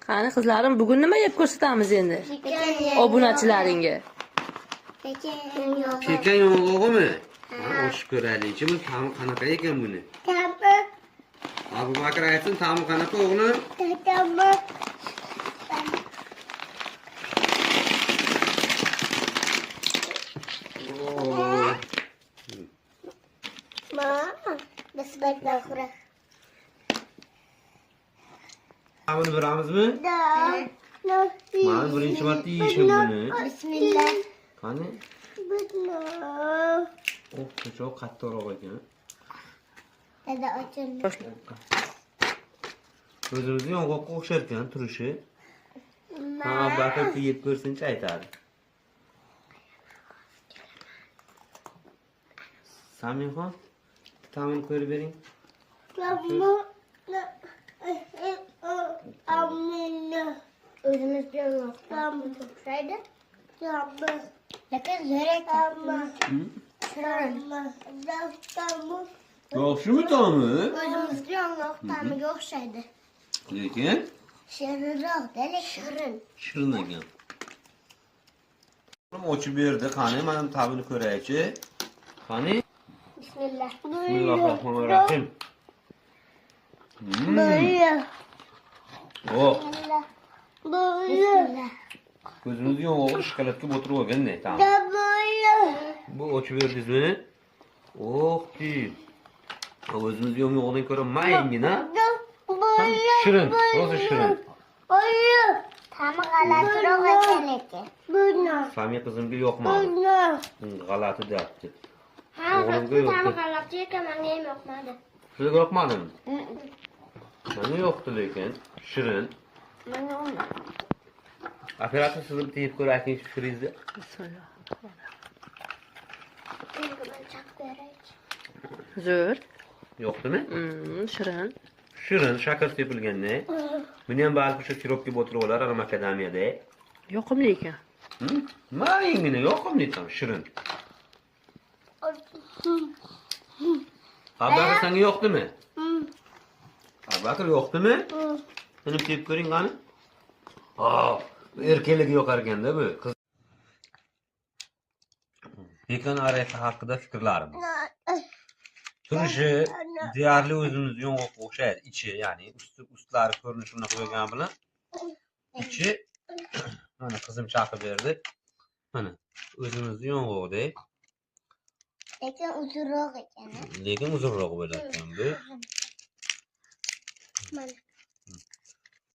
Qani qizlarim, bugun nima yeb ko'rsatamiz endi? Obunachilaringga. Pekan yong'og'imi? Osh ko'raylikchi, bu ta'mi qanaqa ekan buni? Abu Bakr aytsin, ta'mi qanaqa o'g'lim? Buni biramizmi? Mana birinchi marta yeyishim buni. Bismillah. Qani? Oh, ko'choq qattiqroq ekan. Dada ochun. O'zimizni yong'oqqa o'xshar ekan turishi. Ha, Bakr yeb ko'rsinchi aytadi. Saminxon, ta'mini ko'rib bering. O'zimiz yong'oqdan o'xshaydi. Lekin zerek. Yaxshimi ta'mi? O'zimiz yong'oq ta'miga o'xshaydi. Lekin Shirinroq-da, lekin shirin ekan. Ochib berdi. Qani, mana ta'mini ko'raychi. Qani? Bismillah. Bismillahirrohmanirrohim. Oh, Bismillah. ko'zimizni yong'oqni shokoladga botirib olganda ta'mi. Bu ochib berdingizmi? Oh, ti. O'zimiz yong'oqdan ko'ra mayingina. Shirin, rosa shirin. Ta'mi g'alatiroq ekan lekin. Sami qizimga yoqmadi. G'alati deyapti. O'g'limga yoqdi. Ta'mi g'alati ekan, menga ham yoqmadi. Sizga yoqmadimi? Menga yoqdi lekin shirin. Menga yoqmadi. Operator sizni bitta yeb ko'raylik fikringizni. Bismillah. Ben çak vereyim. Zo'r. Yoqdimi? Shirin. Shirin, shakar sepilganda. Buni ham balki o'sha siropga botirib olar Aram akademiyada. Yoqimli ekan. Mayingina yoqimli tam shirin. Abakir senga yoqdimi? Abakir yoqdimi? Buni yeb ko'ring qani. Erkeligi yo'qar ekanda bu. Pekan arayati haqida fikrlarim. Turishi deyarli o'zimiz yong'oqqa o'xshaydi. Ichi, ya'ni ustlari ko'rinishi shunaqa bo'lgani bilan ichi mana qizim chaqib berdi. Mana o'zimizni yong'oqdek. Lekin uzunroq ekan. Lekin uzunroq bo'ladi bu. Mana.